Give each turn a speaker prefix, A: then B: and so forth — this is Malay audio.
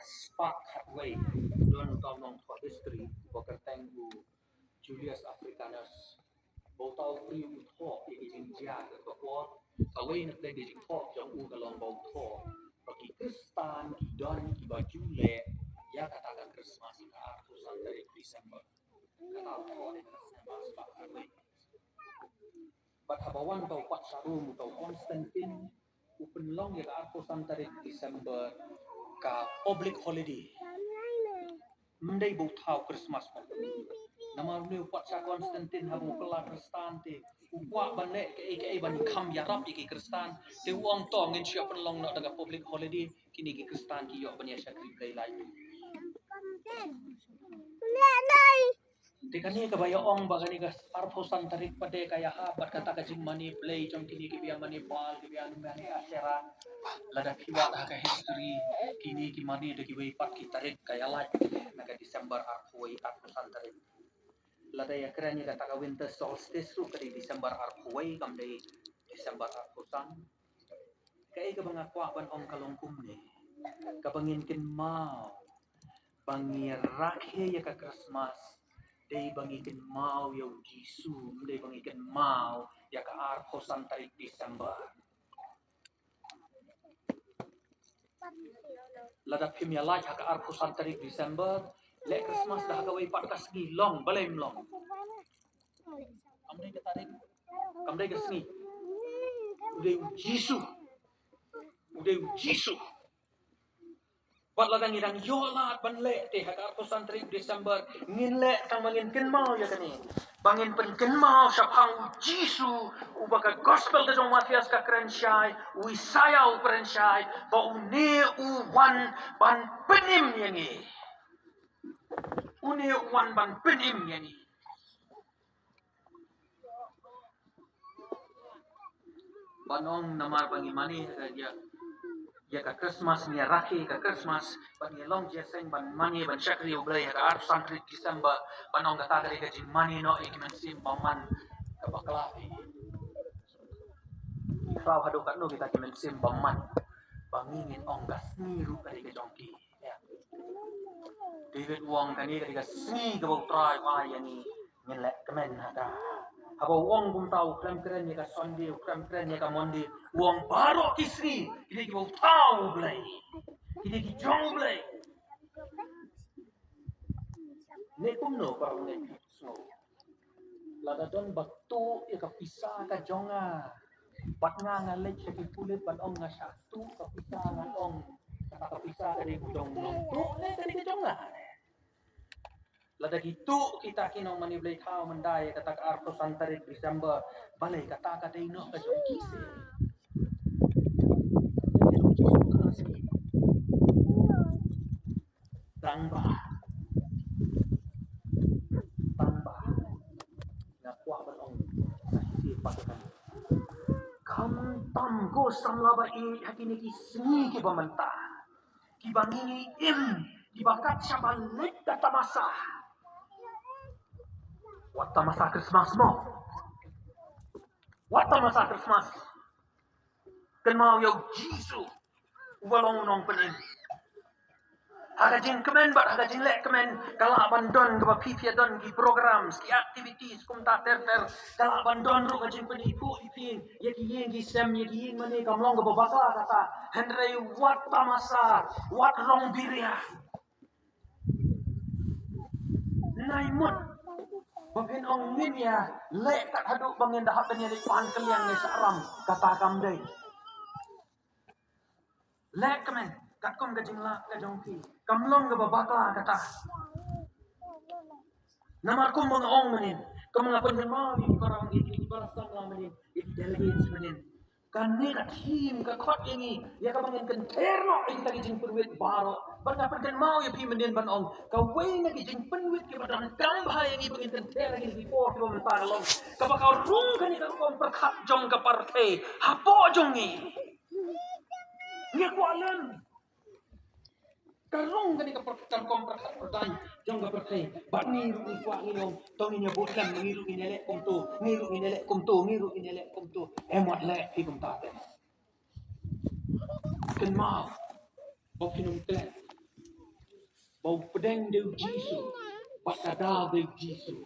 A: spark way don tom for history bokerteng Julius Africanus botau pri utho India ke ko away na play di ko jong kalong botho bagi Kristan don baju le ya katakan Christmas ka atusan dari Desember kata ko di Christmas spark way but habawan tau pat sarum tau Constantine open long ya atusan dari Desember ka public holiday Monday botau Christmas pa nama ni upat sa Constantine habu pelat Kristan te upak bane ke ban kam yarap iki Kristan te uang to ngin siap long nak daga public holiday kini ki Kristan ki yo banya sakri play lain te kani ka bayo ong bagani ka arposan tarik pade kaya habat kata ka jing money play jong kini ki biang money ball ki biang ngani asera lada kiwa ka history kini ki money de ki way pat ki tarik kaya lain naga Desember arpoi arposan tarik lada ya keranya kata ka winter solstice ru kadi Desember arpoi kam dei Desember arposan kai ka bangakwa ban ong kalongkum ni ka bangin kin mau bangirakhe ya ka Christmas dei bangikin mau ya Jisu dei bangikin mau ya ka arposan tarik Desember lada pim ya lai ka arposan tarik Desember le Christmas dah ka way pat ka ski long balem long kamdai ka tarik kamdai ka ski udah Jisu Bat ladang irang yolat ban le te hak arposan tarik Desember ngin le kang bangin ken mau ya kani bangin pen ken mau sapang Jisu ubaka gospel ke jong Matias ka krensyai Isaya u krensyai ba une u wan ban penim yangi une wan ban penim yangi banong namar bangi mani ya ka Christmas ni raki ka Christmas ban long jeseng ban mani ban chakri ublay ka arsan tri December banong ka tagari ka jing mani no ikimen sim baman ka baklapi ikaw hado ka no kita kimen sim baman bangingin ong ka sniru ka ka jongki ya David Wong kani ka sni ka bau try wa yani ngelek kemen hada Aba wong bum tahu krem keren ya ka Sunday, krem keren ya ka Monday. Wong baru kisri, ini ki bau tahu belai, ini ki jong belai. Ne kumno parang ne snow. Lada don batu ya ka pisah ka jonga. Bat nga ngalek sa ki kulit ban ong nga satu ka pisah nga ong ka pisah ka di jong nong tu ne ka di jonga. Lada gitu kita kinong maniblay tao manday kata ka arposan tarik December balay kata ka day no ka jong kisi tangba nakwa ban ong sahisi patakan kam tam go samlaba i hakini ki singi ki bamanta ki bangingi im ki bakat syabalik kata masa Wata masa Christmas mo. Wata masa Christmas. Kan mau yaw Jisu. Walong nong penin. Haga jing kemen bat haga jing lek kemen. Kala bandon ke pipia don ki program ki activities kum ta ter kala bandon ru ka jing peni pu ipin ye ki yeng ki sem ye ki yeng mane kam long ke babaka kata. Henry wata masa wat rong biria. Naimut Bapin ong minya lek kat haduk bangin dahap penyeli pan kaliang ni saram kata kam day. Lek kemen kat kom ka jingla ka jongki. Kamlong ka babaka kata. Namar kum mga ong menin. Kam mga penjema di parang iki balasan lang menin. Iki delegates menin. Kan ni ka team ka kot ini ya ka bangin kan terno iki tagi jing perwit baro. Ban ka perken mau ya pi menin ban ong. Ka way na ki jing penwit ki badan kambha yang ibangin kan ter lagi di por ki mentang long. Ka bakal rung kan ka kom perkat jong ka parke. Hapo jong ni. Ni ko alam. Karong kan ka perkat kom perkat perdan jong ka parke. Bat ni ru ko ngilong tong ni nyebutkan ngiru inelek kum tu, ngiru inelek kum tu, ngiru inelek kum tu. Emot lek ki kum ta. Kan mau. Bok kinum klek. bau pedang deu jisu, pasada deu jisu,